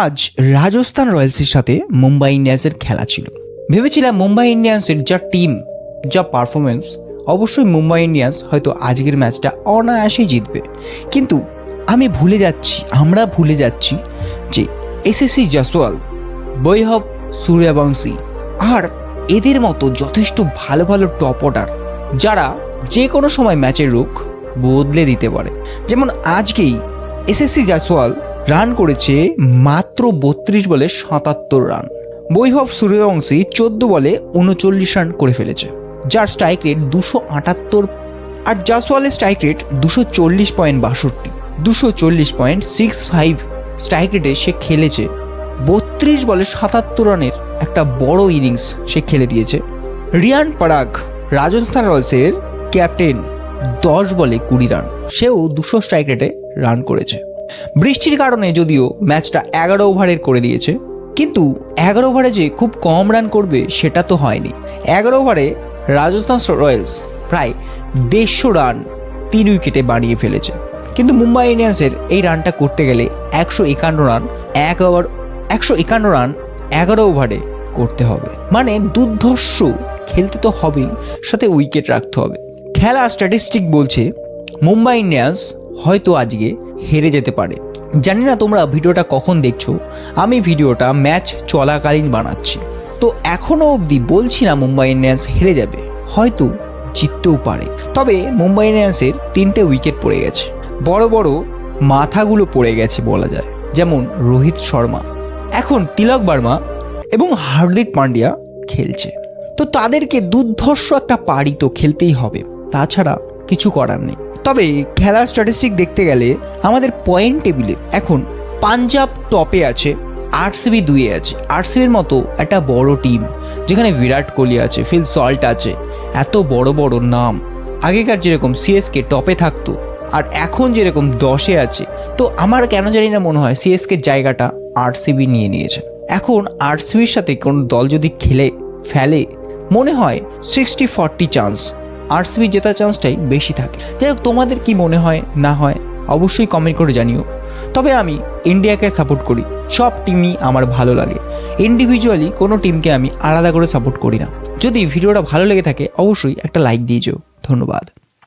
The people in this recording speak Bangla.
আজ রাজস্থান রয়্যালসের সাথে মুম্বাই ইন্ডিয়ান্সের খেলা ছিল। ভেবেছিলাম মুম্বাই ইন্ডিয়ান্সের যা টিম, যা পারফরমেন্স, অবশ্যই মুম্বাই ইন্ডিয়ান্স হয়তো আজকের ম্যাচটা অনায়াসেই জিতবে। কিন্তু আমরা ভুলে যাচ্ছি যে এসএসসি জয়সওয়াল, বৈভব সূর্যবংশী আর এদের মতো যথেষ্ট ভালো ভালো টপ অর্ডার যারা যে কোনো সময় ম্যাচের রুখ বদলে দিতে পারে। যেমন আজকেই এসএসসি জয়সওয়াল রান করেছে মাত্র 32 বলে 77 রান। বৈভব সূর্যবংশী 14 বলে 39 রান করে ফেলেছে, যার স্ট্রাইক রেট 278, আর জয়সওয়ালের স্ট্রাইক রেট 240.62, 240.65 স্ট্রাইক রেটে সে খেলেছে। 32 বলে 77 রানের একটা বড় ইনিংস সে খেলে দিয়েছে। রিয়ান পরাগ, রাজস্থান রয়্যালসের ক্যাপ্টেন, 10 বলে 20 রান, সেও 200 স্ট্রাইক রেটে রান করেছে। বৃষ্টির কারণে যদিও ম্যাচটা 11 ওভারের করে দিয়েছে, কিন্তু 11 ওভারে যে খুব কম রান করবে সেটা তো হয়নি। 11 ওভারে রাজস্থান রয়্যালস প্রায় 150 রান 3 উইকেটে বানিয়ে ফেলেছে। কিন্তু মুম্বাই ইন্ডিয়ান্সের এই রানটা করতে গেলে 151 রান 11 ওভারে করতে হবে। মানে দুর্ধর্ষ খেলতে তো হবেই, সাথে উইকেট রাখতে হবে। খেলার স্ট্যাটিস্টিক বলছে মুম্বাই ইন্ডিয়ান্স হয়তো আজকে হেরে যেতে পারে। জানি না তোমরা ভিডিওটা কখন দেখছো, আমি ভিডিওটা ম্যাচ চলাকালীন বানাচ্ছি, তো এখনও অবধি বলছি না মুম্বাই ইন্ডিয়ান্স হেরে যাবে, হয়তো জিততেও পারে। তবে মুম্বাই ইন্ডিয়ান্সের 3টে উইকেট পড়ে গেছে, বড় বড় মাথাগুলো পড়ে গেছে বলা যায়। যেমন রোহিত শর্মা, এখন তিলক বর্মা এবং হার্দিক পান্ডিয়া খেলছে, তো তাদেরকে দুর্ধর্ষ একটা পারি তো খেলতেই হবে, তাছাড়া কিছু করার নেই। তবে খেলার স্ট্যাটিস্টিক দেখতে গেলে আমাদের পয়েন্ট টেবিলে এখন পাঞ্জাব টপে আছে, আরসিবি 2-এ আছে। আরসিবির মতো একটা বড় টিম, যেখানে বিরাট কোহলি আছে, ফিল সল্ট আছে, এত বড় বড় নাম। আগেকার যেরকম সিএসকে টপে থাকতো আর এখন যেরকম 10-এ আছে, তো আমার কেন জানি না মনে হয় সিএসকের জায়গাটা আরসিবি নিয়ে নিয়েছে। এখন আরসিবির সাথে কোনো দল যদি ফেলে মনে হয় 60-40 চান্স আরসিবি জেতার চান্সটাই বেশি থাকে। যাই হোক, তোমাদের কি মনে হয় না হয় অবশ্যই কমেন্ট করে জানিও। তবে আমি ইন্ডিয়াকে সাপোর্ট করি, সব টিমই আমার ভালো লাগে, ইন্ডিভিজুয়ালি কোনো টিমকে আমি আলাদা করে সাপোর্ট করি না। যদি ভিডিওটা ভালো লেগে থাকে অবশ্যই একটা লাইক দিয়ে যেও। ধন্যবাদ।